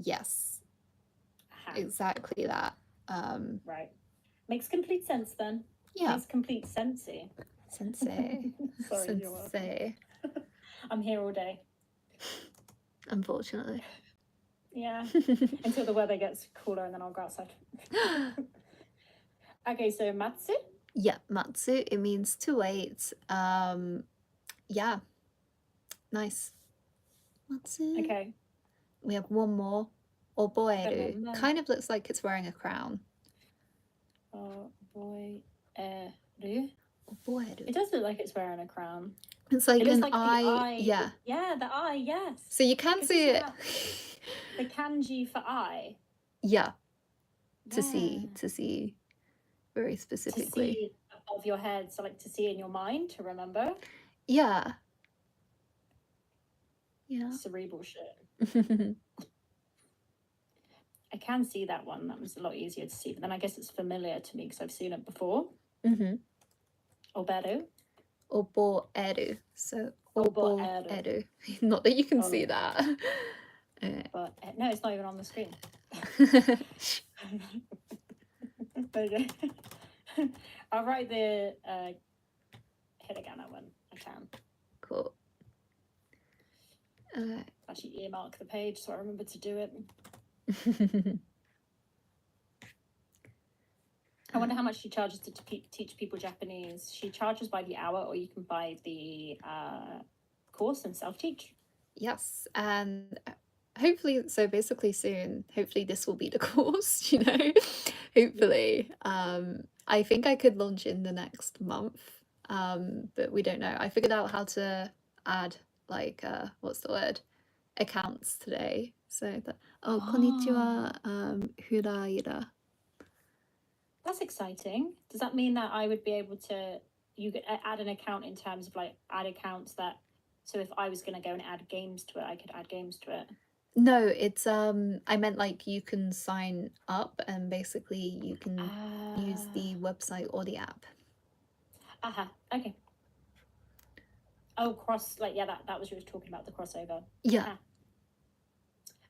Yes, Aha. exactly that. Right. Makes complete sense then. Yeah, Makes complete sensey. sensei. Sorry, you're welcome. Sensei, I'm here all day. unfortunately. Yeah. Until the weather gets cooler and then I'll go outside. Okay, so matsu. Yeah, matsu, it means to wait. Yeah, nice. Matsu. Okay. We have one more. Then Oboeru. one more. Kind of looks like it's wearing a crown. Boy. Oboeru. It does look like it's wearing a crown. It's like It looks an like eye. the eye. Yeah. Yeah, the eye, yes. So you can Because see isn't it. that the kanji for eye? Yeah. Yeah. To see very To specifically. see above your head, so like to see in your mind, to remember. Yeah. Yeah. Cerebral shit. I can see that one. That was a lot easier to see. But then I guess it's familiar to me because I've seen it before. Mm-hmm. Oberu. Oboeru. So Oboeru. oboeru. Not that you can see that. But no, it's not even on the screen. There you go. I'll write the hiragana when I can. Cool. Actually earmark the page so I remember to do it. I wonder how much she charges to teach people Japanese. She charges by the hour, or you can buy the course and self-teach. Yes, and hopefully, so basically soon, hopefully this will be the course, you know, hopefully. I think I could launch in the next month, but we don't know. I figured out how to add, like, what's the word? Accounts today. So, konnichiwa, Huraira. That's exciting. Does that mean that I would be able to, you could add an account in terms of like add accounts that, so if I was going to go and add games to it, I could add games to it? No, it's I meant like you can sign up and basically you can use the website or the app. Okay. Oh, like, yeah, that was what you were talking about, the crossover. Yeah.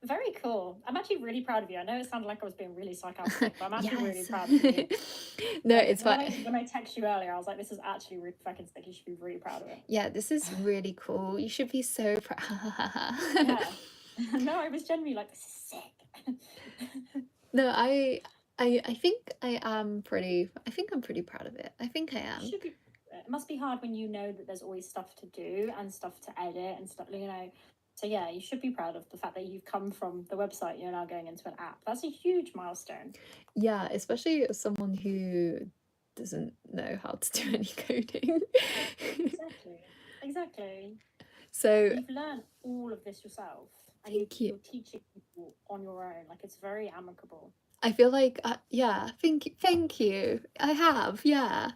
Very cool. I'm actually really proud of you. I know it sounded like I was being really sarcastic, but I'm actually really proud of you. No, like, it's fine. When I texted you earlier, I was like, this is actually really fucking sick. You should be really proud of it. Yeah, this is really cool. You should be so proud. Yeah. No, I was genuinely like, this is sick. No, I think I'm pretty proud of it. I think I am. It must be hard when you know that there's always stuff to do and stuff to edit and stuff, you know. So yeah, you should be proud of the fact that you've come from the website, you're now going into an app. That's a huge milestone. Yeah, especially as someone who doesn't know how to do any coding. Exactly. So you've learned all of this yourself, and you're teaching people on your own. Like, it's very amicable. I feel like, yeah, thank you. I have, yeah.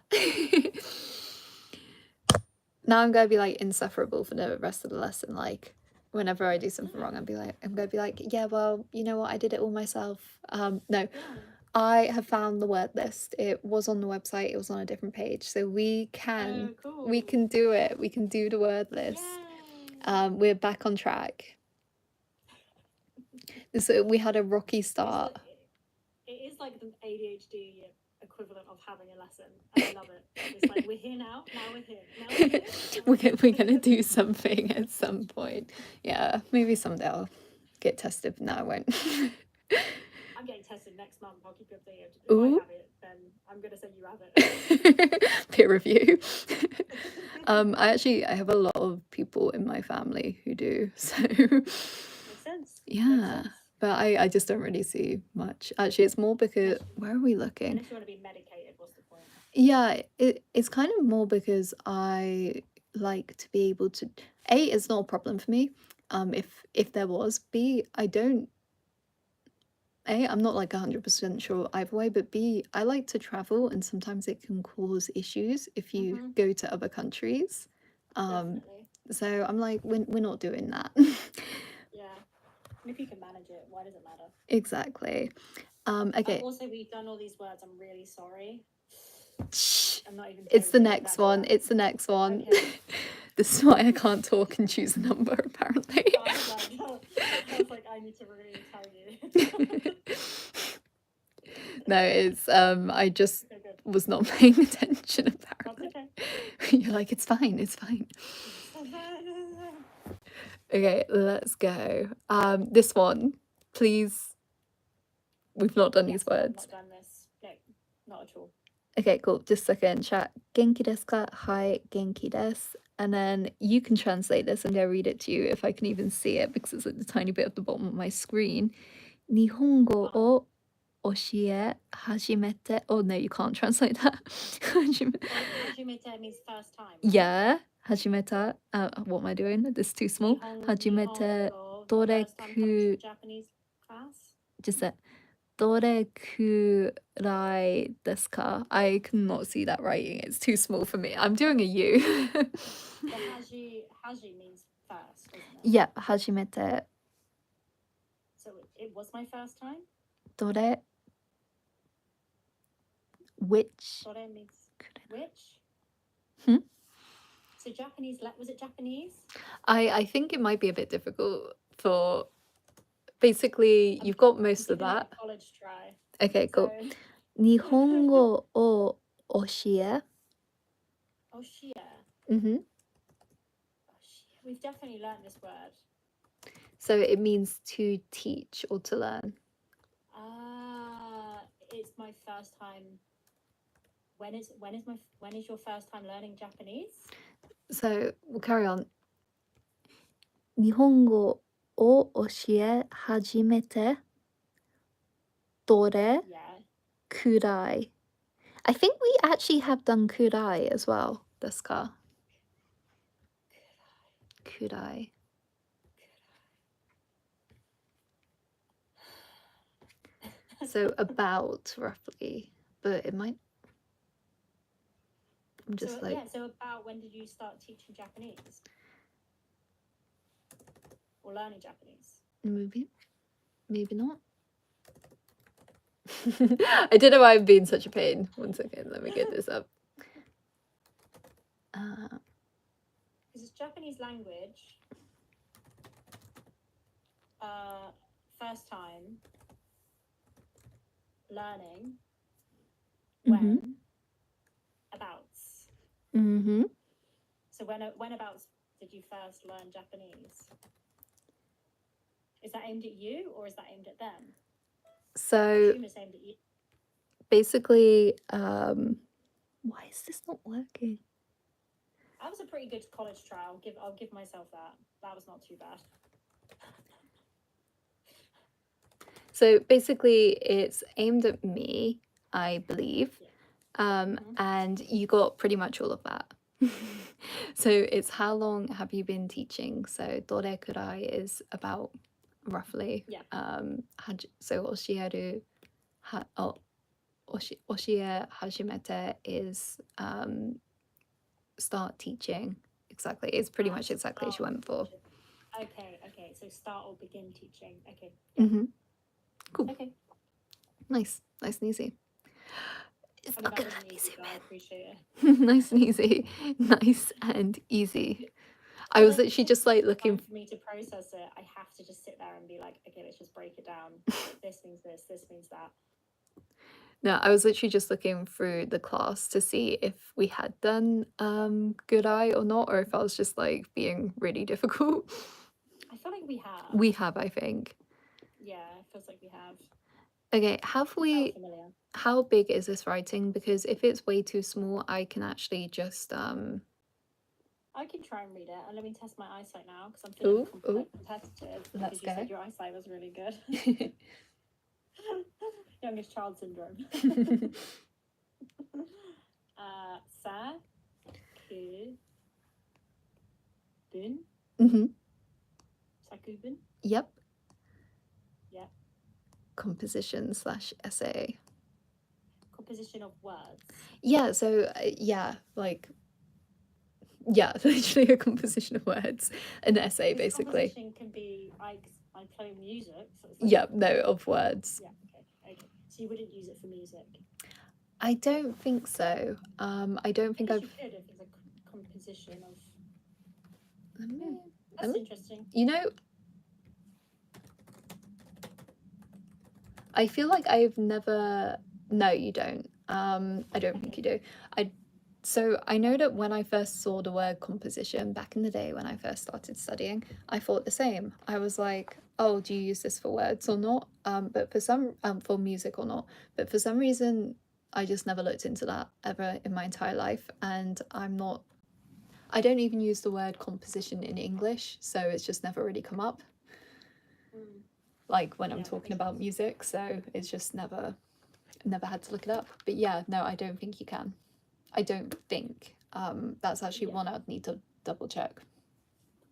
Now I'm gonna be like insufferable for the rest of the lesson. Like, whenever I do something wrong, I'm gonna be like, yeah, well, you know what, I did it all myself. No, I have found the word list. It was on the website. It was on a different page, so we can do it. We can do the word list. We're back on track. So we had a rocky start. It is like the ADHD equivalent of having a lesson. I love it. It's like, we're here now. Now we're here. We're gonna do something at some point. Yeah, maybe someday I'll get tested. No, I won't. I'm getting tested next month. I'll keep you updated. If I have it, then I'm gonna say you have it. Peer review. I have a lot of people in my family who do, so makes sense. Yeah. But I just don't really see much. Actually, it's more because, where are we looking? Unless you want to be medicated, what's the point? Yeah, it's kind of more because I like to be able to, A, it's not a problem for me. If there was, B, I'm not like 100% sure either way, but B, I like to travel, and sometimes it can cause issues if you go to other countries. So I'm like, we're not doing that. Yeah. If you can manage it, why does it matter? Exactly. Okay. Also, we've done all these words. I'm really sorry. Shh. I'm not even. It's the next one. It's the next one. Okay. This is why I can't talk and choose a number, apparently. I was like, I need to really tell you. No, it's I just Okay, good. was not paying attention, That's apparently. okay. You're like, it's fine, it's fine. Okay, let's go. This one, please. We've not done these Yes, no, I've words. not done this. No, not at all. Okay, cool. Just a second, chat. Genki desu ka? Hi, genki desu. And then you can translate this. I'm going to read it to you if I can even see it because it's at the tiny bit at the bottom of my screen. Nihongo o oshie hajimete. Oh, no, you can't translate that. Hajimete means first time. Right? Yeah, hajimeta. What am I doing? This is too small. Hajimete Nihongo, first time coming to doreku. the Japanese class. Just that. Dorekurai desu ka? I cannot see that writing. It's too small for me. I'm doing a U. The haji means first, isn't it? Yeah, hajimete. So it was my first time. Dore. Which? Dore means which. Hmm? So Japanese. Was it Japanese? I think it might be a bit difficult for. Basically, you've got most of Giving it that. a college try. Okay, cool. So, Nihongo o oshie. Oshia. Mm-hmm. We've definitely learned this word. So it means to teach or to learn. It's my first time. When is your first time learning Japanese? So we'll carry on. Nihongo o oshie hajimete dore Yeah. kurai. I think we actually have done kurai as well. Desu ka? Kurai. So about roughly, but it might. I'm just So, like. yeah. So about when did you start teaching Japanese or learning Japanese? Maybe not. I don't know why I'm being such a pain. 1 second, let me get this up. Because it's Japanese language. First time learning. When abouts. Mm-hmm. So when abouts did you first learn Japanese? Is that aimed at you or is that aimed at them? I So assume it's aimed at you. basically, why is this not working? That was a pretty good college try. I'll give myself that. That was not too bad. So basically, it's aimed at me, I believe. Yeah. And you got pretty much all of that. So it's how long have you been teaching? So dore kurai is about roughly. Yeah. So oshieru oshie hajimete is start teaching. Exactly. It's pretty much exactly as you went for. Okay. So start or begin teaching. Okay. Mm-hmm. Cool. Okay. Nice and easy. It's I mean, not that gonna wasn't let me easy, zoom but I in. appreciate it. Nice and easy. Nice and easy. I was literally just like looking. For me to process it, I have to just sit there and be like, okay, let's just break it down. This means this means that. No, I was literally just looking through the class to see if we had done good eye or not, or if I was just like being really difficult. I feel like we have. We have, I think. Yeah, it feels like we have. Okay, have we? Familiar. How big is this writing? Because if it's way too small, I can actually just I can try and read it, and let me test my eyesight now because I'm feeling competitive. Let's because you go. said your eyesight was really good. Youngest child syndrome. Sa ku bun. Sakubun. Yep. Yeah. Composition / essay. Composition of words. Yeah. So literally a composition of words, an essay basically. Composition can be I play music. So it's like, no, of words. Yeah. Okay. So you wouldn't use it for music. I don't think so. I don't think I I've. guess you could if it's a composition of Let me, let That's me, interesting. you know, I feel like I've never. No, you don't. I don't think you do. So I know that when I first saw the word composition back in the day when I first started studying, I thought the same. I was like, oh, do you use this for words or not? But for music or not. But for some reason, I just never looked into that ever in my entire life, and I don't even use the word composition in English, so it's just never really come up. Like when I'm Yeah, that talking makes about sense. music, so it's just never had to look it up. But yeah, no, I don't think you can. I don't think. That's actually Yeah. one I'd need to double check.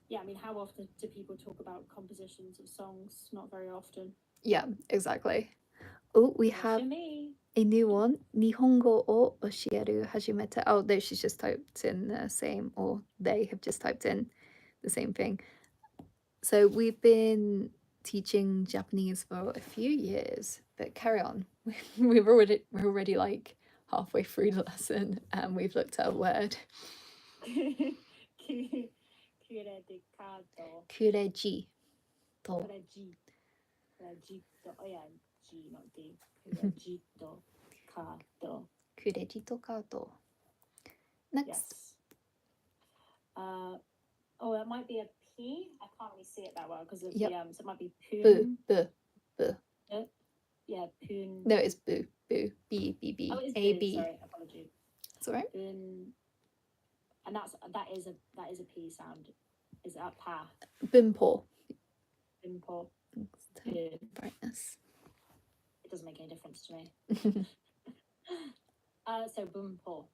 Yeah, I mean, how often do people talk about compositions of songs? Not very often. Yeah, exactly. Oh, we Not have for me. a new one. 日本語を教える始めた. Oh, no, she's just typed in the same, or they have just typed in the same thing. So we've been teaching Japanese for a few years, but carry on. we're already like halfway through the lesson, and we've looked at a word. クレジカード。 Kureji. クレジ。クレジット。Oh yeah, G not D. クレジットカード。クレジットカード. Next. Yes. Oh, that might be a P. I can't really see it that well because of Yep. the so it might be Boo, poon. boo. Yeah, poon. No, it's boo, boo. B, B, B. Oh, it's A, boo. B. Sorry, apologies. It's alright. Poon. And that is a P sound. Is that pa? Bimpo. Bimpo. Brightness. It doesn't make any difference to me. So bumpo.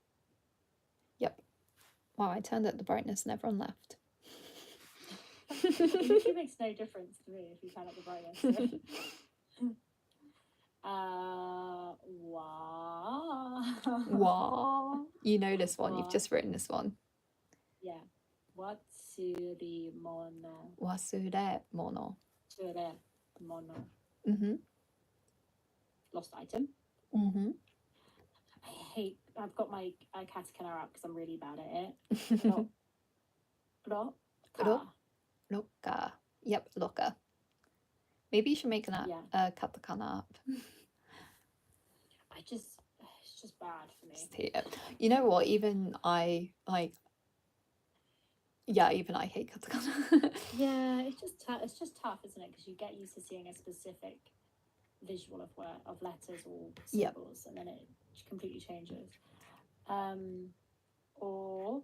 Yep. Wow, I turned up the brightness and everyone left. It usually makes no difference to me if you turn up the brightness. So. Wow. Wow. You know this one. You've Wa. just written this one. Yeah. Watsurimono. Wasuremono. Suremono. Mm-hmm. Lost item. Mm-hmm. I've got my katakana out because I'm really bad at it. Loka. Yep, loka. Maybe you should make an katakana app. It's just bad for me. You know what? Even I hate katakana. Yeah, it's just tough, isn't it? Because you get used to seeing a specific visual of letters or symbols, and then it completely changes. Or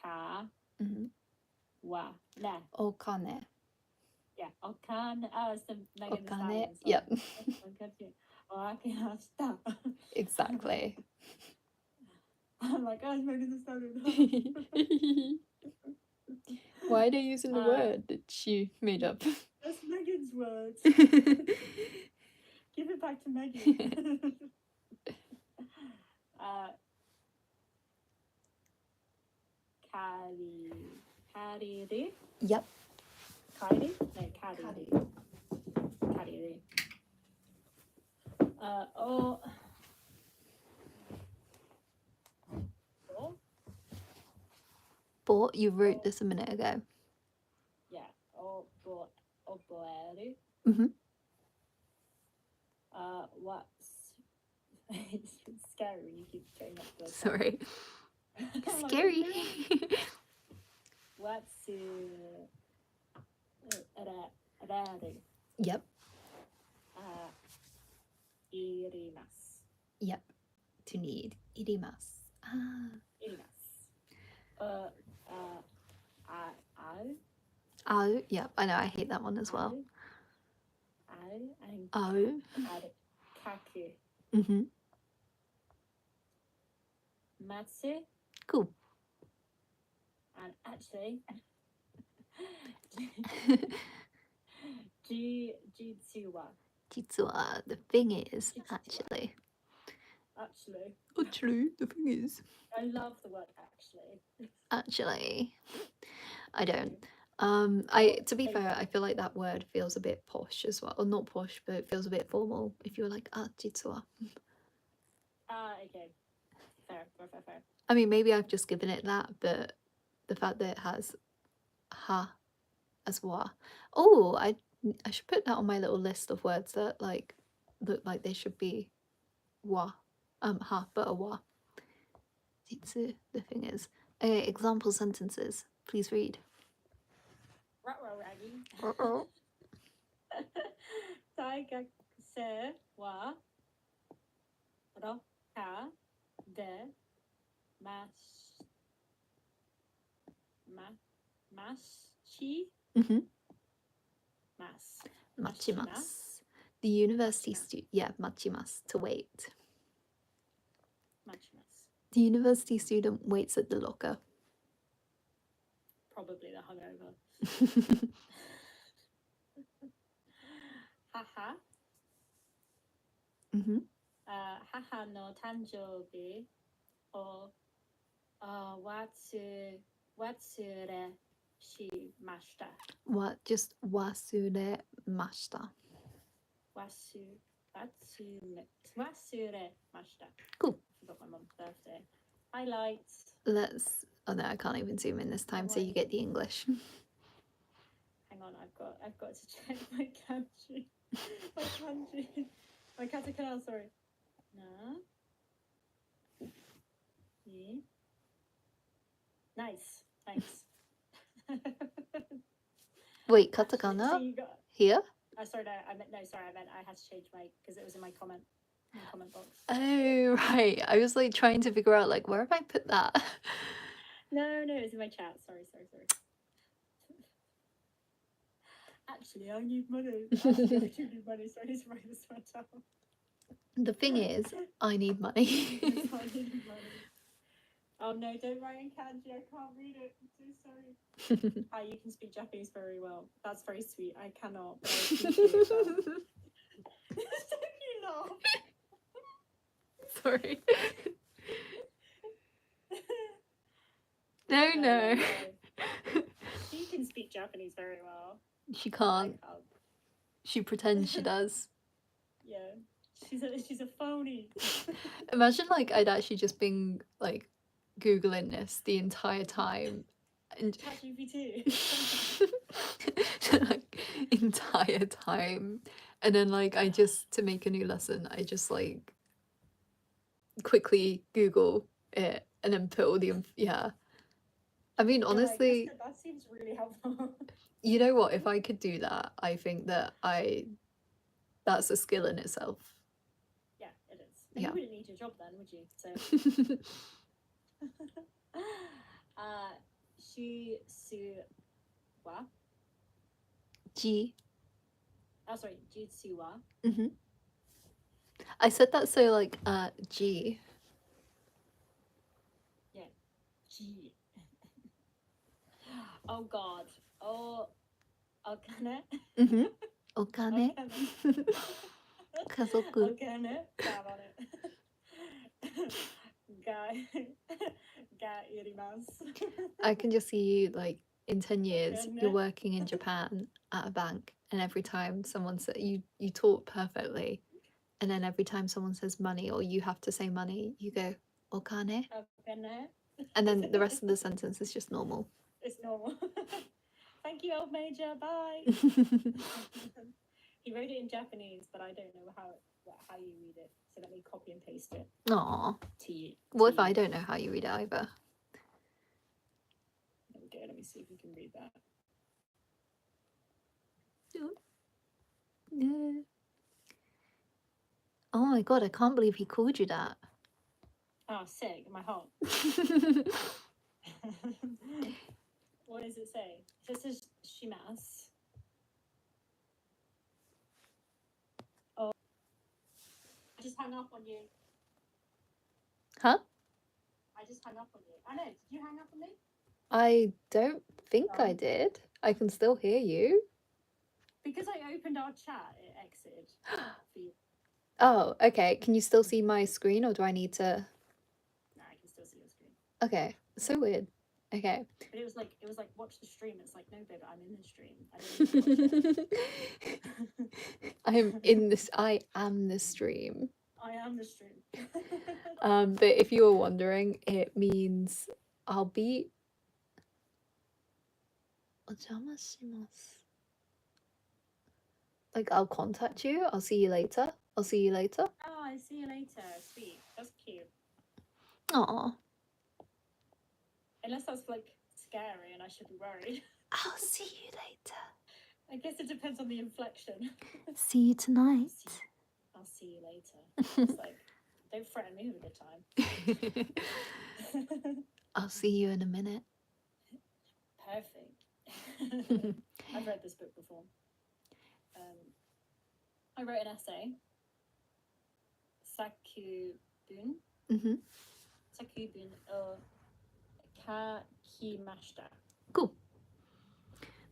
ka wa ne. Okane. Yeah, okane. Oh, it's the Megan Thee Okane. Stallion song. Yep. Exactly. I'm like, oh, it's Megan Thee Stallion. Why are they using the word that she made up? That's Megan's words. Give it back to Megan. Kariri. Yep. Kairi? No, kariri. Kariri. Oh. But you wrote this a minute ago. Yeah. Oboeru. Mm-hmm. What's it's scary when you keep going up to Sorry. Scary. What's Yep. Irimasu. Yep. To need. Irimasu. Irimasu. Au. Au. Yep. I know. I hate that one as well. Au. And Au. kaku. Mm-hmm. Matsu. Cool. And actually, Jitsuwa. Jitsuwa. The thing is, actually, the thing is. I love the word Actually, I don't. To be fair, I feel like that word feels a bit posh as well. Or not posh, but it feels a bit formal. If you were like, jitsuwa. Okay. Fair. I mean, maybe I've just given it that, but the fact that it has ha as wa. Oh, I should put that on my little list of words that like look like they should be wa, ha, but a wa. Jitsu, the thing is. Okay, example sentences. Please read. Raggy. Uh-oh. 大学生はろ過でまし、ま、まし Mm-hmm. ます。 Machimas. The university yeah, machimas, to wait. 待ちます。 The university student waits at the locker. Probably the hungover. 母、 mm-hmm. 母の誕生日を忘れしました。 What? Just wasuremashita. 忘れました。 Cool. I forgot my mum's birthday. Highlights. Let's. Oh no, I can't even zoom in this time, so you get the English. Hang on, I've got to check my kanji. My katakana, sorry. Na. Ni. Nice. Thanks. Wait, Actually, katakana so you got. here? Sorry, no, I meant I had to change my because it was in my comment box. Oh right, I was like trying to figure out like where have I put that? No, it was in my chat. Sorry. Actually, I need money. Actually, I do need money, so I need to write this one down. The thing is, I need money. Yes, I need money. Oh no, don't write in kanji. I can't read it. I'm so sorry. Ah, you can speak Japanese very well. That's very sweet. I cannot. But I appreciate that. Don't you laugh? Sorry. No. She can speak Japanese very well. She I can't. can't. She pretends she does. Yeah, she's a phony. Imagine like I'd actually just been like Googling this the entire time and ChatGPT. like entire time, and then like I just to make a new lesson I just like quickly Google it and then put all the yeah. I mean, honestly, Yeah, that seems really helpful. you know what? If I could do that, I think that that's a skill in itself. Yeah, it is. And Yeah. you wouldn't need your job then, would you? So. Jutsuwa. G. Oh, sorry, Jutsuwa. Mm-hmm. I said that so like G. G. Oh God. Oh, okane. Mm-hmm. Okane. Kazoku. Okane. Got on it. Ga irimasu. I can just see you like in 10 years you're Okane. working in Japan at a bank, and every time someone says you talk perfectly, and then every time someone says money or you have to say money, you go okane, Okane. and then the rest of the sentence is just normal. It's normal. Thank you, old major. Bye. He wrote it in Japanese, but I don't know how you read it. So let me copy and paste it Aw. to you. What if I don't know how you read it either? There we go. Let me see if we can read that. Yeah. Oh my god, I can't believe he called you that. Oh, sick. My heart. What does it say? It just says shimasu. Oh, I just hung up on you. Huh? I just hung up on you. I know. Did you hang up on me? I don't think I Oh. did. I can still hear you. Because I opened our chat, it exited. For you. Oh, okay. Can you still see my screen, or do I need to? No, I can still see your screen. Okay, so weird. Okay. But it was like watch the stream. It's like, no, babe, I'm in the stream. I don't need to watch it. I am the stream. I am the stream. But if you were wondering, it means I'll be 오자마시마스. Like, I'll contact you. I'll see you later. I'll see you later. Oh, I see you later. Sweet. That's cute. Aw. Unless that's like scary and I should be worried. I'll see you later. I guess it depends on the inflection. See you tonight. I'll see you later. It's like, don't threaten me with a good time. I'll see you in a minute. Perfect. I've read this book before. I wrote an essay. Sakubun. Mm-hmm. Sakubun o kakimashita. Cool.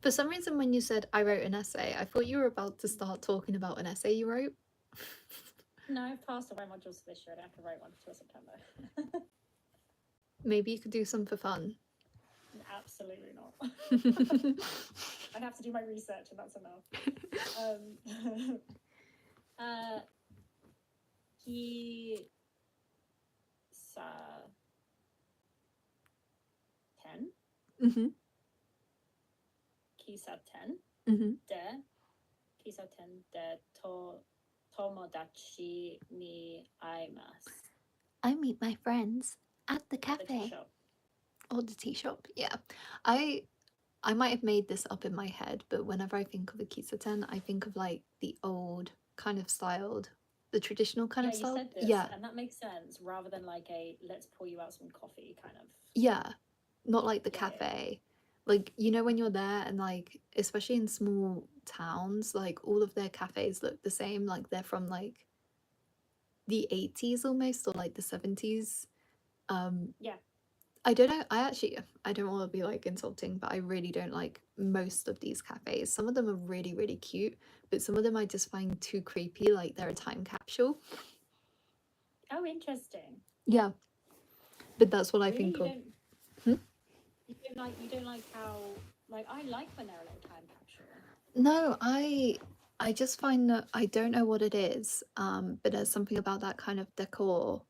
For some reason, when you said I wrote an essay, I thought you were about to start talking about an essay you wrote. No, I've passed all my modules this year. I don't have to write one until September. Maybe you could do some for fun. Absolutely not. I'd have to do my research, and that's enough. Kisa 10. Mm-hmm. Kisa 10. Mm-hmm. De Kisa 10 de tomodachi ni aimasu. I meet my friends at the At the tea cafe shop. or the tea shop. Yeah, I might have made this up in my head, but whenever I think of a kiseten, I think of like the old kind of styled, the traditional kind Yeah, of you style. said this, Yeah, and that makes sense rather than like a let's pour you out some coffee kind of. yeah, not like the Yeah, yeah. cafe. Like, you know, when you're there and like, especially in small towns, like all of their cafes look the same. Like they're from like the 80s almost, or like the 70s. Yeah. I don't know. I don't want to be like insulting, but I really don't like most of these cafes. Some of them are really, really cute, but some of them I just find too creepy, like they're a time capsule. Oh, interesting. Yeah. But that's what I Really, think you of. don't. You don't like how like I like when they're a little time capsule. No, I just find that I don't know what it is, but there's something about that kind of decor.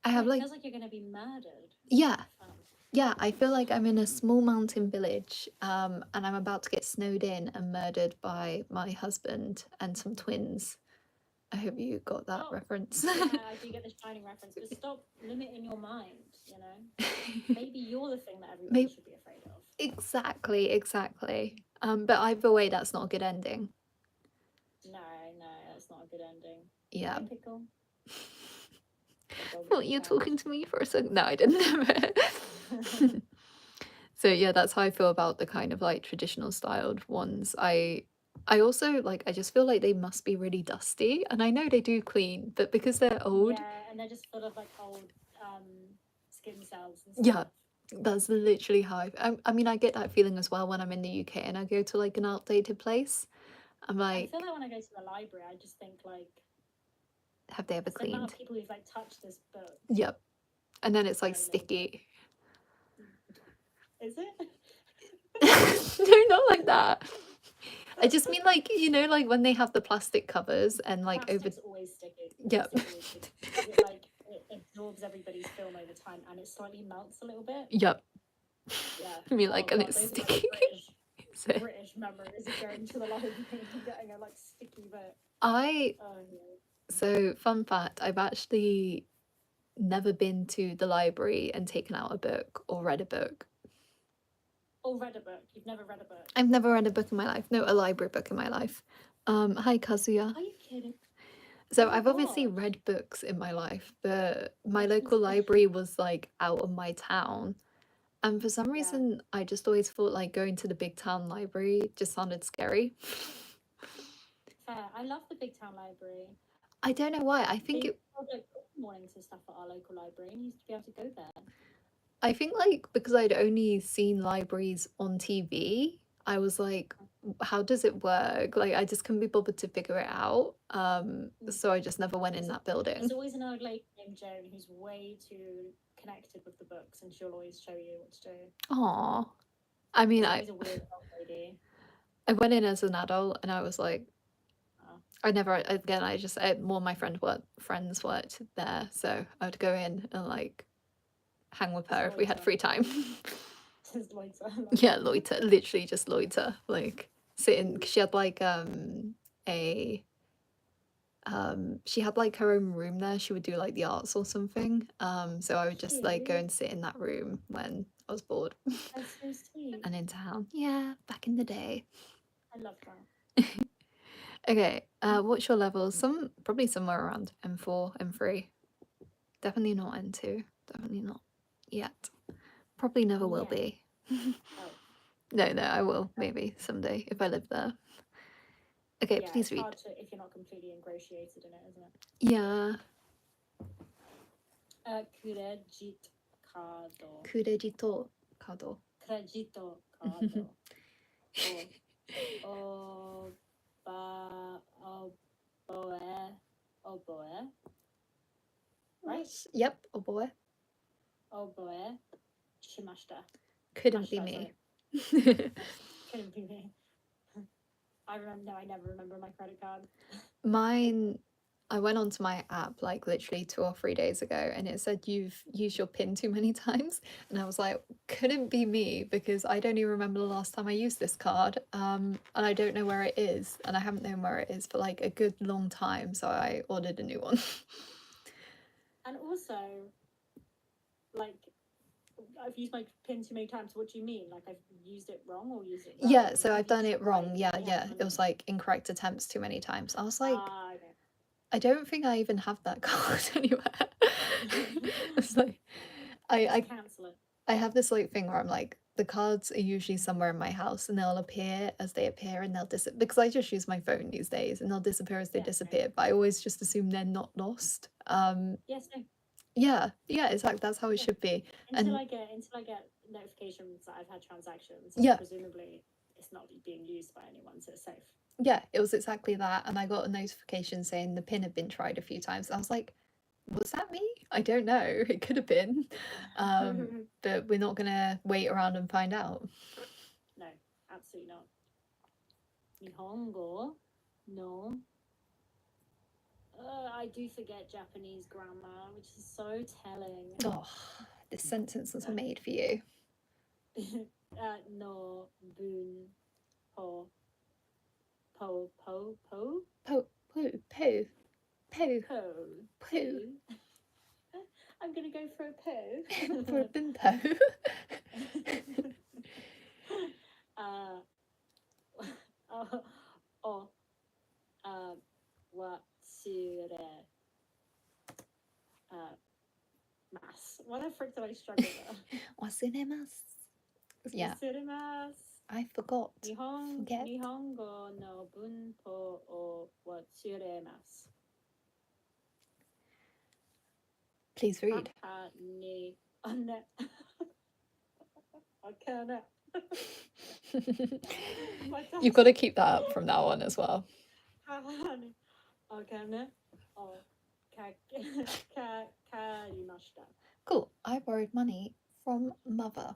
I have It like, feels like you're gonna be murdered. yeah, Fun. yeah, I feel like I'm in a small mountain village, and I'm about to get snowed in and murdered by my husband and some twins. I hope you got that Oh, reference. yeah, I do get the Shining reference, but stop limiting your mind. You know, maybe you're the thing that everybody Maybe, should be afraid of. exactly. But either way, that's not a good ending. No, that's not a good ending. Yeah. Hi, Pickle. Well, you're talking to me for a second. No, I didn't. So yeah, that's how I feel about the kind of like traditional styled ones. I also like, I just feel like they must be really dusty, and I know they do clean, but because they're old, Yeah, and they're just full of like old skin cells and yeah, stuff. that's literally how I mean, I get that feeling as well when I'm in the UK and I go to like an outdated place. I'm I like, feel like when I go to the library, I just think like have they ever it's the amount cleaned? of people who've like touched this book. Yep. And then it's like Very little bit. sticky. Is it? No, not like that. I just mean like, you know, like when they have the plastic covers and like over. Plastic's always sticky. Yep. Plastic always sticky. 'Cause it, like it absorbs everybody's film over time and it slightly melts a little bit. Yep. Yeah. I mean, like, Oh, and God, it's those are, like, sticky. So British memories of going to the library and getting a like sticky bit. I Oh yeah. so fun fact, I've actually never been to the library and taken out a book or read a book. Or read a book. You've never read a book. I've never read a book in my life. No, a library book in my life. Hi Kazuya. Are you kidding? So Oh my I've obviously God. read books in my life, but my That's local insane. library was like out of my town. And for some Yeah. reason, I just always thought like going to the big town library just sounded scary. Fair. I love the big town library. I don't know why. I They think it, held like open mornings and stuff at our local library, and you used to be able to go there. I think like because I'd only seen libraries on TV, I was like, how does it work? Like I just couldn't be bothered to figure it out. So I just never went in that building. There's always an old lady named Joan who's way too connected with the books, and she'll always show you what to do. Aw. I mean, There's always a weird old lady. I went in as an adult and I was like, Oh. I never, again, more of my friends worked there. So I would go in and like hang with her if we had free time. says loiter. Yeah, loiter, literally just loiter, like sitting. 'Cause she had like a she had like her own room there. She would do like the arts or something. So I would just like go Cute. and sit in that room when I was bored That's so sweet. and in town. Yeah, back in the day. I love that. Okay, what's your level? Probably somewhere around M4, M3. Definitely not N2. Definitely not yet. Probably never will Yeah. be. Oh, No, I will maybe someday if I live there. Okay, yeah. please It's read. hard to if you're not completely ingratiated in it, isn't it? Yeah, Credit card. kurejito kado. Credit card. Oboe. Right? Yep, oh boy. Oboe. Shimashita. Couldn't be Mashita, me. Couldn't be me. I never remember my credit card. Mine, I went onto my app like literally 2 or 3 days ago and it said you've used your PIN too many times. And I was like, couldn't be me because I don't even remember the last time I used this card. And I don't know where it is. And I haven't known where it is for like a good long time. So I ordered a new one. And also, like, I've used my PIN too many times. What do you mean? Like I've used it wrong or used it right? Yeah, so If I've you've done used it wrong. right, Yeah, you yeah. haven't It done was like incorrect attempts too many times. I was like, okay. I don't think I even have that card anywhere. It's like I Just cancel it. I have this like thing where I'm like the cards are usually somewhere in my house and they'll appear as they appear and they'll disappear because I just use my phone these days and they'll disappear as they Yeah, disappear. But I always just assume they're not lost. Yes, no. Yeah, exactly. That's how it Yeah. should be. Until And I get notifications that I've had transactions. Yeah. Presumably it's not being used by anyone, so it's safe. yeah, it was exactly that. And I got a notification saying the pin had been tried a few times. I was like, was that me? I don't know. It could have been. But we're not gonna wait around and find out. No, absolutely not. Nihongo? No. I do forget Japanese grammar, which is so telling. Oh, this sentence was made for you. No bun po po po po Po, poo, poo, poo, po poo. I'm gonna go for a poo. For a bimpo. Watsure. Mass. What the frick did I struggle there? Wasuremasu. Yeah, Wasuremasu. I forgot. Forget. Nihongo no bunpo o watsuremasu. Please read. Papa ni ane. Akane. You've got to keep that up from now on as well. Akane o karimashita. Cool. I borrowed money from mother.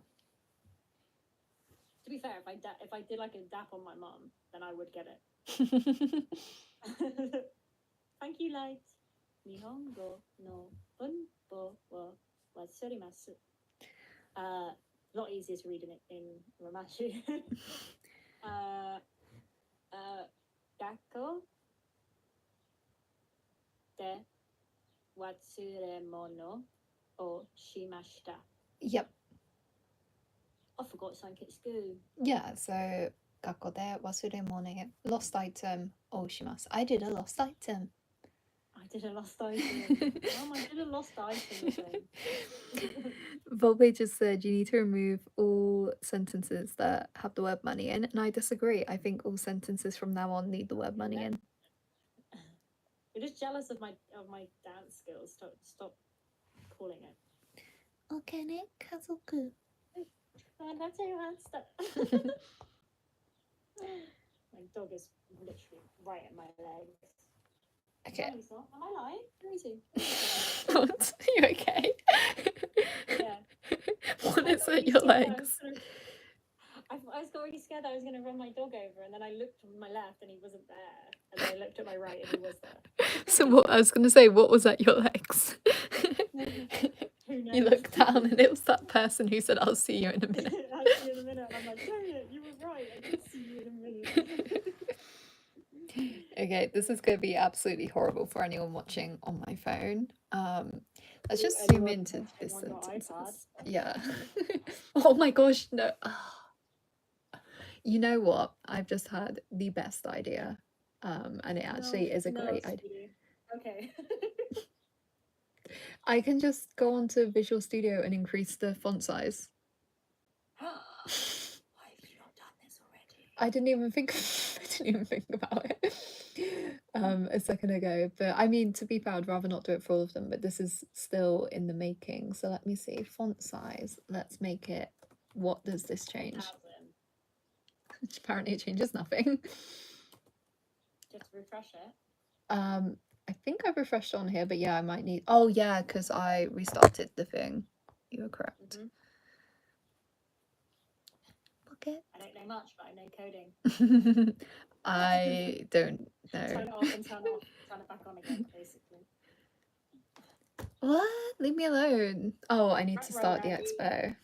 To be fair, if I did like a dap on my mum, then I would get it. Thank you, Light. Nihongo no bunpo wa watsurimasu. A lot easier to read in Romashi. Gakko de watsuremono o shimashita. Yep. I forgot something at school. Yeah, so gakko de wasuremono lost item o shimasu. I did a lost item. I did a lost item. I did a lost item thing. Volpe just said you need to remove all sentences that have the word money in, and I disagree. I think all sentences from now on need the word money in. You're just jealous of my dance skills. Stop calling it. Okay, ne kazoku. My dog is literally right at my legs. Okay. No, he's not. Am I lying? Where is he? What? Are you okay? Yeah. What I is got at really your scared that legs? I got really scared that I was going to run my dog over, and then I looked to my left and he wasn't there, and then I looked at my right and he was there. So what I was going to say, what was at your legs? Who knows? You looked down and it was that person who said, "I'll see you in a minute." I Okay, this is going to be absolutely horrible for anyone watching on my phone. Let's just zoom Anyone into watching this on your iPad. sentences. Yeah. Oh my gosh, no. You know what? I've just had the best idea. And it actually is a No, great idea. sweetie. Okay. I can just go onto Visual Studio and increase the font size. Why have you not done this already? I didn't even think about it a second ago. But I mean, to be fair, I'd rather not do it for all of them, but this is still in the making. So let me see. Font size. Let's make it. What does this change? 1,000. Apparently it changes nothing. Just refresh it. I think I've refreshed on here, but yeah, I might need. Oh yeah, because I restarted the thing. You were correct. Pocket. I don't know much, but I know coding. I don't know. Turn it off and turn it back on again, basically. What? Leave me alone. Oh, I need to start the Right. expo.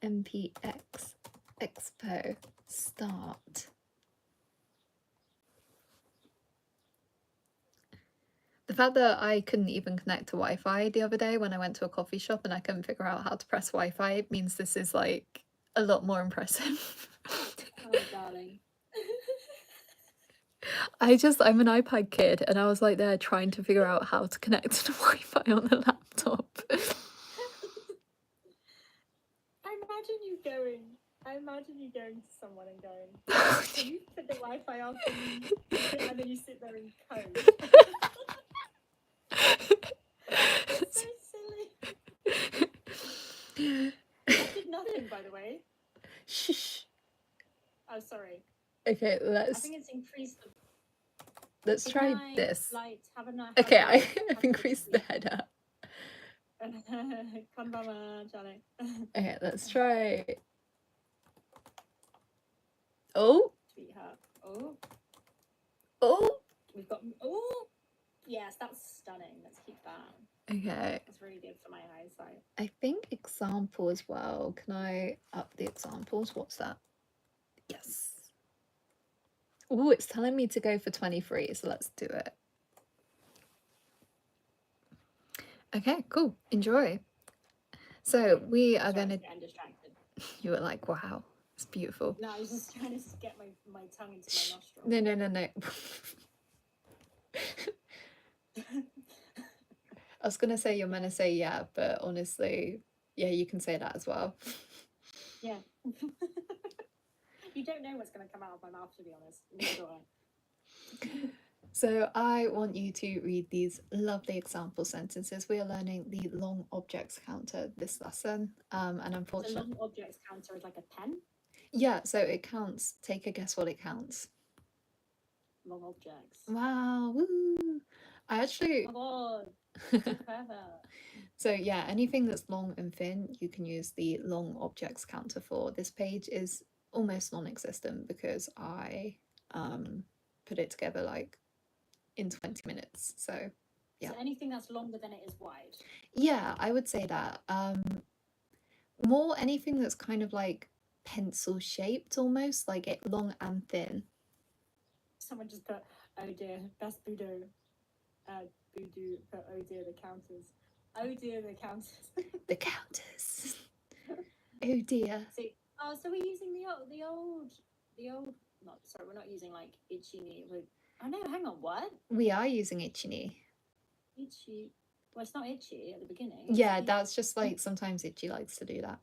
MPX Expo start. The fact that I couldn't even connect to Wi-Fi the other day when I went to a coffee shop and I couldn't figure out how to press Wi-Fi means this is like a lot more impressive. Oh, darling. I'm an iPad kid and I was like there trying to figure out how to connect to the Wi-Fi on the laptop. I imagine you going to someone and going, can you put the Wi-Fi on for me? And then you sit there and code. It's so silly. I did nothing, by the way. Shh. Oh, sorry. Okay, I let's think it's increased the try night, this. light, have a night. Okay, I've increased the header. Konbanwa, Charlie. Okay, let's try. Oh, Sweetheart. Oh, oh. we've got. Oh, yes, that's stunning. Let's keep that. Okay, That's really good for my eyesight. I think example as well. Can I up the examples? What's that? Yes. Oh, it's telling me to go for 23, so let's do it. Okay, cool. Enjoy. So we are Sorry, gonna. I'm distracted. You were like, wow, it's beautiful. No, I was just trying to get my tongue into my nostril. No. I was gonna say you're gonna say yeah, but honestly, yeah, you can say that as well. Yeah. You don't know what's going to come out of my mouth, to be honest. Neither do I. So I want you to read these lovely example sentences. We are learning the long objects counter this lesson. And The unfortunately, long objects counter is like a pen. yeah, so it counts. Take a guess what it counts. Long objects. Wow, woo! I actually. Oh my god, so clever. So yeah, anything that's long and thin, you can use the long objects counter for. This page is almost non-existent because I put it together like in 20 minutes. So yeah. So anything that's longer than it is wide. Yeah, I would say that. More anything that's kind of like pencil shaped almost, like it long and thin. Someone just put, oh dear, that's Budo. Budo put, oh dear, the counters. Oh dear, the counters. The counters. Oh dear. See, so we're using the old. Not sorry, we're not using like Ichini. Oh no, hang on, what? We are using Ichini. Ichi. Well, it's not itchy at the beginning. Yeah, that's just like sometimes Ichi likes to do that.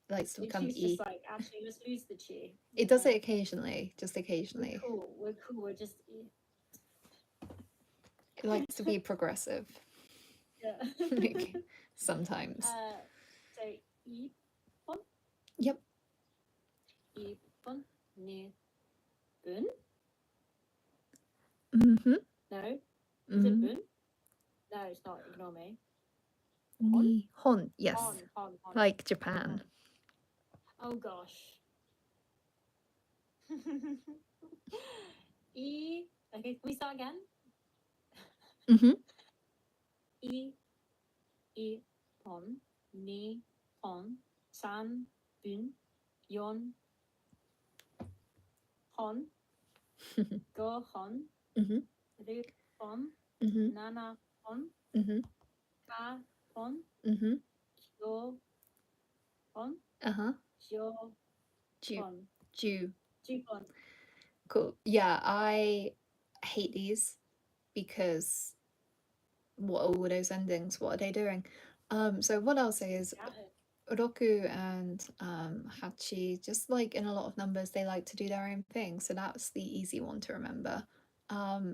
It likes to become Ichi's E. just like, actually, let's lose the chi. It does it occasionally, just occasionally. We're cool. We're just. It likes to be progressive. Yeah. Like, sometimes. So 이번. Yep. 이번 일은. Mm-hmm. No. Is it bun? No, it's not. Ignore me. Nihon. Yes. Hon. Like Japan. Oh gosh. Okay, can we start again? Mm-hmm. 이번 니혼 삼분 연혼 gohon. Mm-hmm. ru pon, Mhm. nana pon, Mhm. ka pon, Mhm. kyo pon, Uh-huh. jyo Ju. pon, Ju. ju pon. Cool. Yeah, I hate these because what are all those endings? What are they doing? So what I'll say is Got it. Roku and Hachi, just like in a lot of numbers, they like to do their own thing. So that's the easy one to remember. Yeah.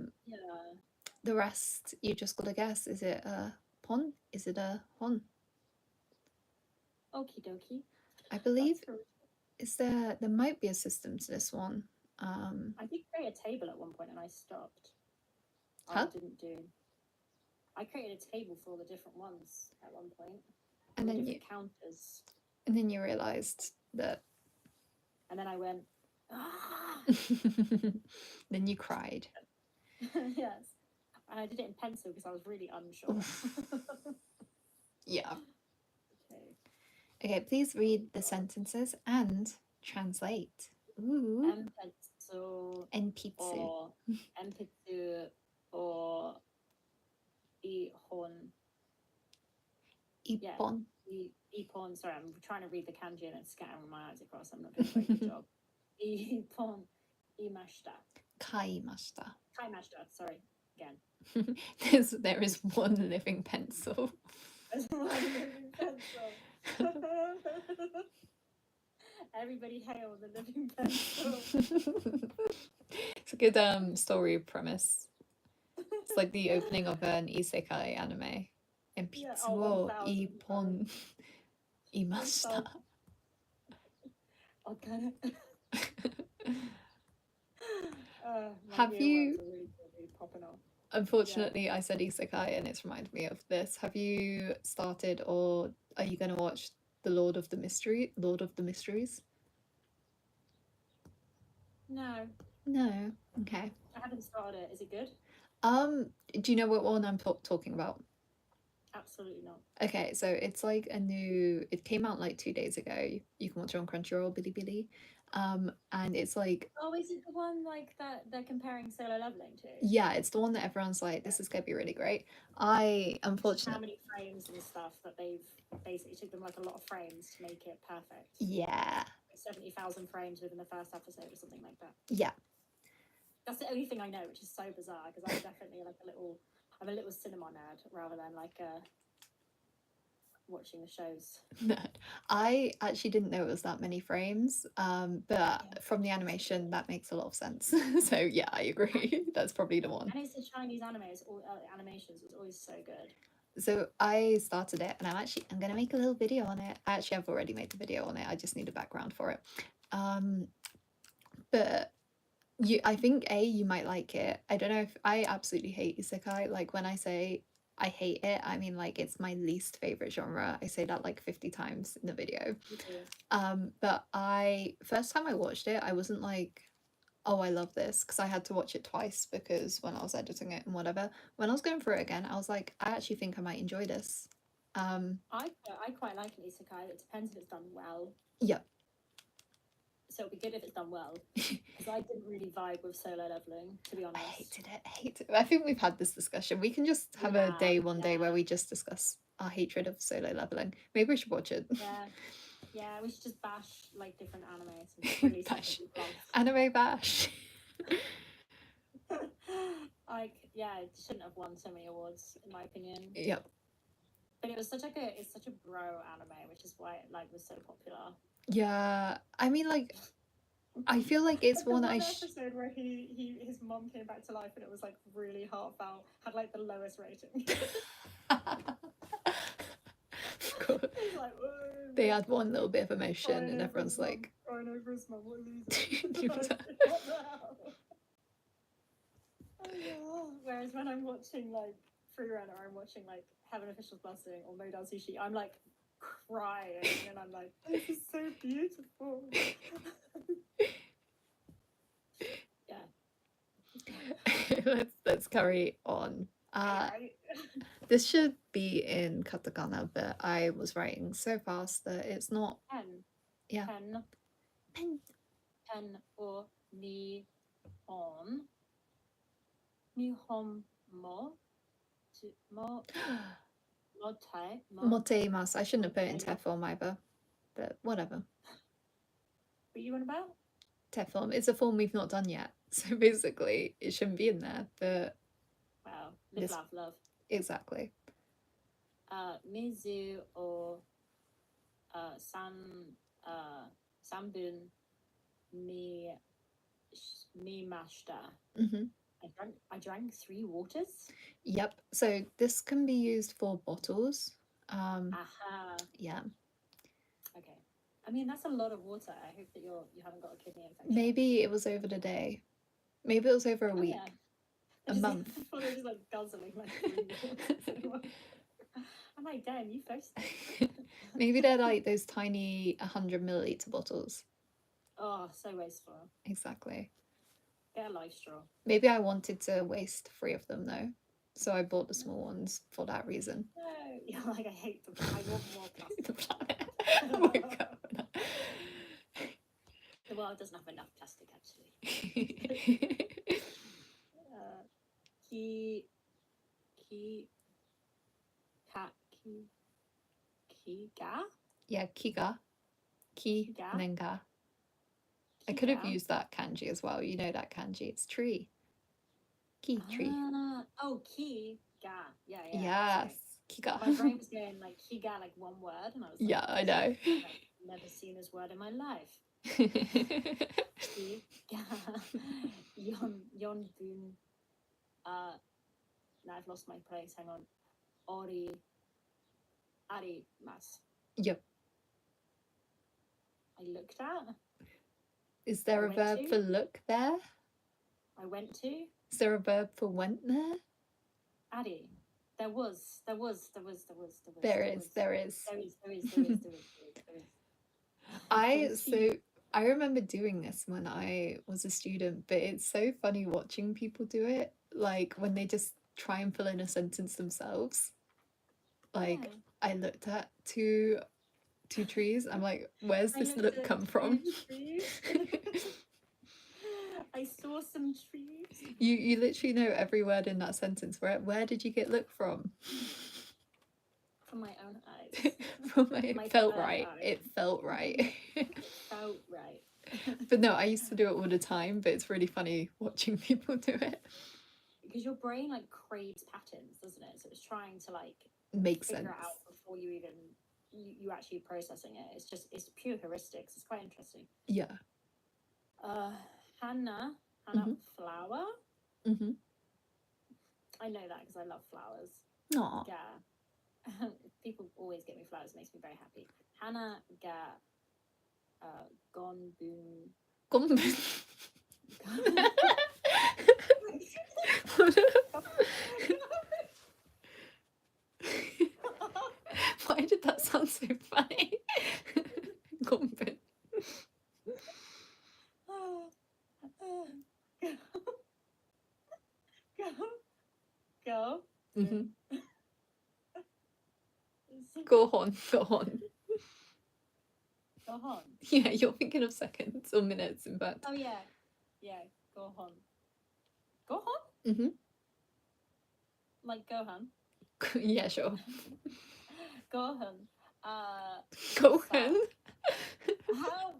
The rest, you just gotta guess. Is it a pon? Is it a hon? Okie dokie. I believe That's cool. there might be a system to this one. I did create a table at one point and I stopped. Huh? I didn't do. I created a table for all the different ones at one point. And all the then different counters. and then you realized that And then I went, ah! then you cried. Yes. And I did it in pencil because I was really unsure. Oof. Yeah. Okay. Okay, please read the sentences and translate. Ooh. Empetsu Enpitsu. or empetsu or ihon. Ippon. Ipon. Sorry, I'm trying to read the kanji and it's scattering my eyes across. I'm not doing a very good job. Ipon imashita. Kaimashita. Kaimashita. Sorry, again. There is one living pencil. There's one living pencil. Everybody hail the living pencil. It's a good story premise. It's like the opening of an isekai anime. Yeah, Enpitsu oh, wo 1000%. ippon imashita. Okay. My Have earworms you- are really popping off. Unfortunately, I said isekai and it's reminded me of this. Have you started or are you going to watch The Lord of the Mysteries? No, No. Okay. I haven't started it. Is it good? Do you know what one I'm talking about? Absolutely not. Okay, so it's like it came out like 2 days ago. You can watch it on Crunchyroll, Bilibili. And it's like, Oh, is it the one like that they're comparing Solo Leveling to? yeah, it's the one that everyone's like, this is gonna be really great. I How unfortunately, many frames and stuff that they've basically took them like a lot of frames to make it perfect. yeah, 70,000 frames within the first episode or something like that. yeah. That's the only thing I know, which is so bizarre because I'm definitely like I'm a little cinema nerd rather than like watching the shows. I actually didn't know it was that many frames. But from the animation, that makes a lot of sense. So yeah, I agree. That's probably the one. And it's the Chinese animes, all animations was always so good. So I started it, and I'm gonna make a little video on it. Actually, I've already made the video on it. I just need a background for it. But I think you might like it. I don't know if I absolutely hate isekai. Like when I say I hate it, I mean like it's my least favorite genre. I say that like 50 times in the video. But first time I watched it, I wasn't like, oh, I love this, because I had to watch it twice because when I was editing it and whatever. When I was going through it again, I was like, I actually think I might enjoy this. I quite like an isekai. It depends if it's done well. Yep. So it'd be good if it's done well. Because I didn't really vibe with Solo Leveling, to be honest. I hated it. I think we've had this discussion. We can just have a day one day where we just discuss our hatred of Solo Leveling. Maybe we should watch it. Yeah, we should just bash like different animes and release Bash. it month. Anime bash. Like, yeah, it shouldn't have won so many awards, in my opinion. Yep. But it's such a bro anime, which is why it like was so popular. Yeah, I mean, like, I feel like it's the one episode where his mom came back to life and it was like really heartfelt, had like the lowest rating. Of course. Like, they had one little bit of emotion and everyone's like, crying over his mum, what a loser. Whereas when I'm watching like Freerunner, I'm watching like Heaven Official's Blessing or Modal Sushi, I'm like crying and I'm like, this is so beautiful. Yeah. let's carry on. This should be in katakana, but I was writing so fast that it's not. Pen. Yeah. Pen or ni on. Nihon mo to mo motai mo. Moteimasu. I shouldn't have put it in Okay. TEF form either, but whatever. What you on about? TEF form. It's a form we've not done yet, so basically it shouldn't be in there. But Wow. Live, This- laugh, love. exactly. Mizu o sanbun mimashita. Hmm. I drank 3 waters. Yep. So this can be used for bottles. Aha. Yeah. Okay. I mean, that's a lot of water. I hope that you haven't got a kidney infection. Maybe it was over the day. Maybe it was over a Oh, week. yeah. A month. I thought it was just like guzzling like 3 waters. I'm like, damn, you thirsty. Maybe they're like those tiny 100 milliliter bottles. Oh, so wasteful. Exactly. Get a life straw. Maybe I wanted to waste 3 of them though. So I bought the small ones for that reason. No, you're like, I hate them. I want more plastic. The planet. Oh my god. The world doesn't have enough plastic, actually. Ki ga? Yeah, kiga. Ki Kiga? nenga. I could have Kiga? used that kanji as well. You know that kanji. It's tree. Ki tree. Oh, ki ga. Yeah, yeah. Yes. Sorry. My Kiga. brain was going like ki ga, like one word, and I was like, Yeah, I know. I've never seen this word in my life. Ki ga. Yon bun. Now I've lost my place. Hang on. Arimasu. Yep. I looked at. Is there a Went verb to? for look there? I went to. Is there a verb for went there? Addy. There is. There is. I remember doing this when I was a student, but it's so funny watching people do it. Like when they just try and fill in a sentence themselves. Like Yeah. I looked at two trees. I'm like, where's I this looked look at come from? 2 trees. I saw some trees. You literally know every word in that sentence. Where did you get look from? From my own eyes. From my, My it felt third right. eye. It felt right. Felt right. But no, I used to do it all the time, but it's really funny watching people do it. Because your brain like craves patterns, doesn't it? So it's trying to like Makes figure sense. it out before you even you actually processing it. It's pure heuristics. It's quite interesting. Yeah. Hannah Mhm. flower. Mm-hmm. I know that because I love flowers. Aw. Yeah. People always get me flowers. Makes me very happy. Hannah ga gonbun. Gonbun. Why did that sound so funny? Gonbun. Go. Mm-hmm. Go on. Go on. Yeah, you're thinking of seconds or minutes, in fact. Oh yeah. Yeah, go on. Go on? Mm-hmm. Like Gohan. Yeah, sure. Gohan. Gohan. How?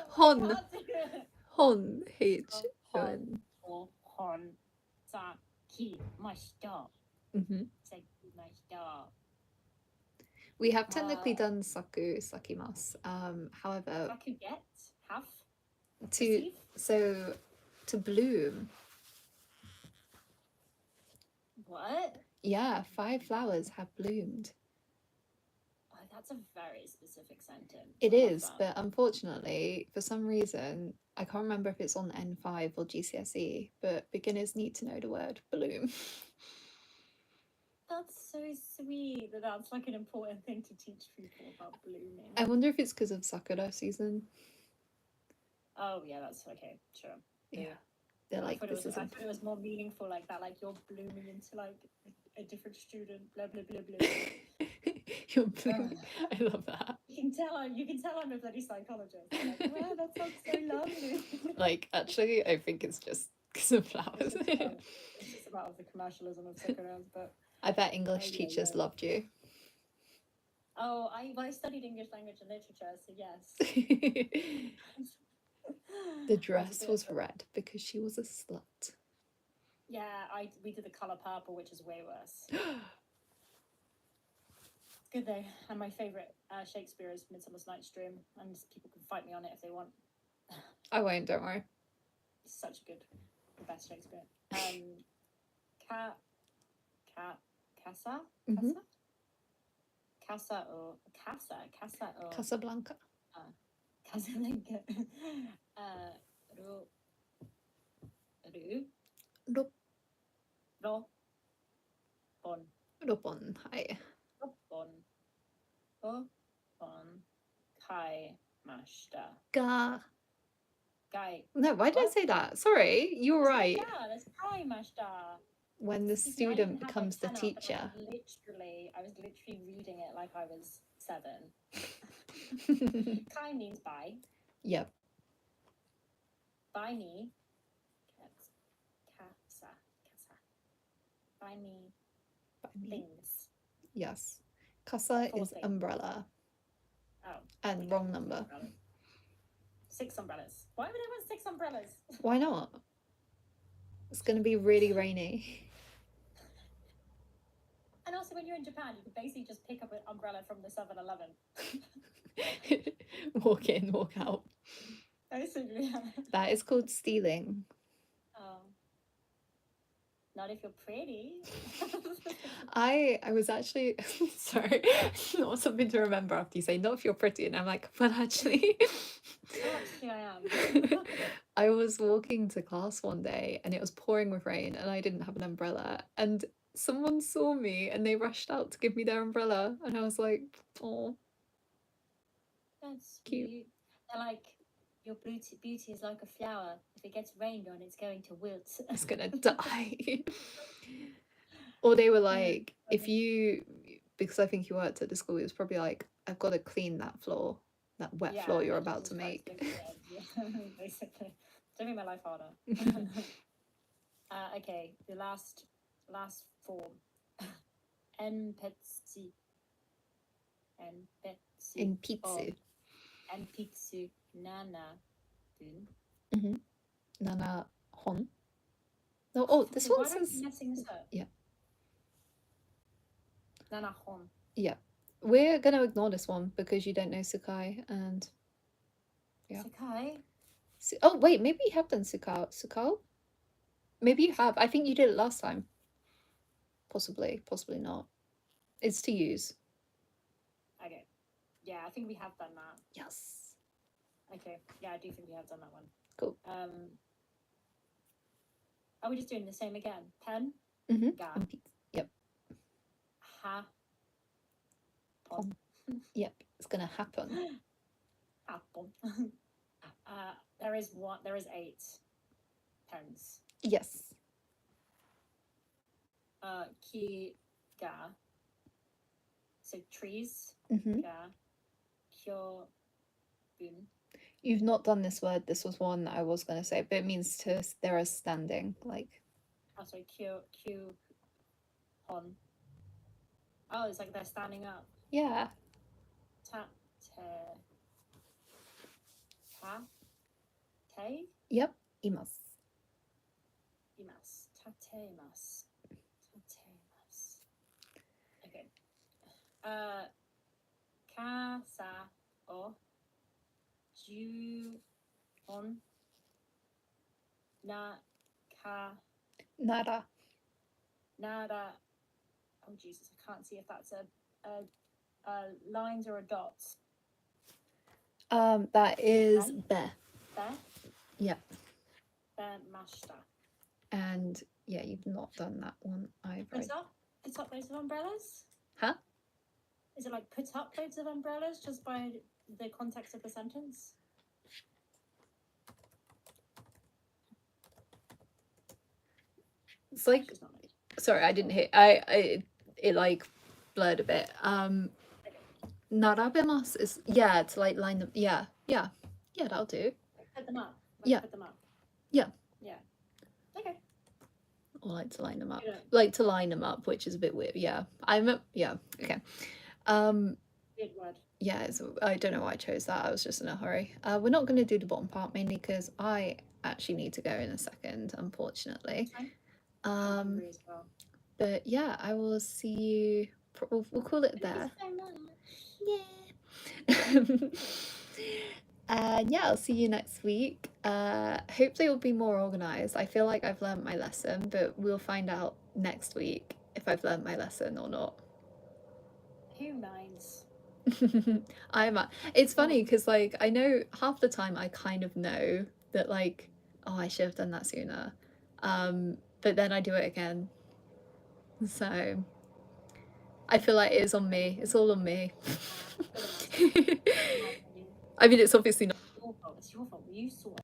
Hon. I can't do it. Hon. Hon. H-O-N. Hon. Sakimashita. Mm-hmm. Sakimashita. We have technically done sakimasu. However, Sakuget. Have. to Receive? so to bloom. What? Yeah, 5 flowers have bloomed. Oh, that's a very specific sentence. It I love is, that. but unfortunately, for some reason, I can't remember if it's on N5 or GCSE, but beginners need to know the word bloom. That's so sweet that that's like an important thing to teach people about blooming. I wonder if it's because of Sakura season. Oh yeah, that's okay. Sure. Yeah. They're like, this I is thought it was more meaningful like that, like you're blooming into like a different student, blah blah blah blah. You're blooming. I love that. You can tell I'm a bloody psychologist. I'm like, wow, that sounds so lovely. Like, actually, I think it's just Because of flowers. It's just about the commercialism of Sakura, but I bet English yeah, teachers yeah. loved you. I studied English language and literature, so yes. The dress was red because she was a slut. Yeah, we did the color purple, which is way worse. It's good though, and my favorite Shakespeare is Midsummer's Night's Dream, and people can fight me on it if they want. I won't, don't worry. It's such a good, the best Shakespeare. Casa? Mhm. Casa or Casablanca. Casablanca. Ro- Bon. Ropon. Hi. Bon. Kai mashita. Ga. Guy. No, why did I What? say that? Sorry, you're right. Yeah, that's kai mashita. When the Excuse me, I student didn't have my becomes the pen up, but teacher. I was literally reading it like I was 7. Kai means bye. Yep. Buy me. Casa. Buy me By me. things. Yes. Casa Full is thing. umbrella. Oh. And wrong number. 6 umbrellas. Why would I want 6 umbrellas? Why not? It's going to be really rainy. And also, when you're in Japan, you can basically just pick up an umbrella from the 7-Eleven. Walk in, walk out. Basically. That is called stealing. Oh. Not if you're pretty. I was actually sorry, not something to remember after you say not if you're pretty, and I'm like, well, actually, Actually, I am. I was walking to class one day and it was pouring with rain and I didn't have an umbrella and someone saw me and they rushed out to give me their umbrella and I was like, oh, That's Cute. cute. They're like, your beauty is like a flower. If it gets rained on, it's going to wilt. it's gonna die. Or they were like, if you, because I think you worked at the school, it was probably like, I've got to clean that floor, that wet floor you're about to make. Basically, don't make my life harder. Okay, the last form. Enpetsu. In pizza. Enpitsu nana dun. Nana hon. No, oh, this one Why am I says, messing this up? Yeah. Nana hon. we're going to ignore this one because you don't know Sukai and Yeah. Sakai. Oh, wait, maybe you have done Sukao. Sukao? Maybe you have. I think you did it last time. Possibly, possibly not. It's to use. Okay. Yeah, I think we have done that. Yes. Okay. Yeah, I do think we have done that one. Cool. Are we just doing the same again? Pen? Mm-hmm. Ga. Yep. Ha. Pon. Yep. It's gonna happen. Happen. There is 8 pens. Yes. Ki ga. So trees. Mm-hmm. Ga. Kyo bun. You've not done this word. This was one that I was gonna say, but it means to there is standing, like. Oh, sorry. Kyo hon. Oh, it's like they're standing up. Yeah. Ta te. Ta te. Yep. Imasu. Imasu. Tateimasu. Tateimasu. Okay. Kasa o juon na ka Nara. nara. Oh Jesus, I can't see if that's a lines or a dots. That is Right. bear. There. Yep. There mashita. And yeah, you've not done that one either. Put up loads of umbrellas. Huh? Is it like put up loads of umbrellas just by the context of the sentence? It's like, She's not like- sorry, I didn't hear. It like blurred a bit. Narabemas is to like line them. Yeah, that'll do. Put them up. Yeah. Put them up. Yeah. Yeah. Or like to line them up. Yeah. Like to line them up, which is a bit weird. Yeah. Yeah. Okay. Good word. Yeah, I don't know why I chose that. I was just in a hurry. We're not going to do the bottom part mainly because I actually need to go in a second, unfortunately. Fine. I'm hungry as well. But yeah, I will see you. We'll call it there. Yeah. And yeah, I'll see you next week. Hopefully it'll be more organized. I feel like I've learned my lesson, but we'll find out next week if I've learned my lesson or not. Who minds? It's funny because like I know half the time I kind of know that like, oh, I should have done that sooner. But then I do it again. So I feel like it is on me. It's all on me. I mean, it's obviously not. It's your fault. You saw it.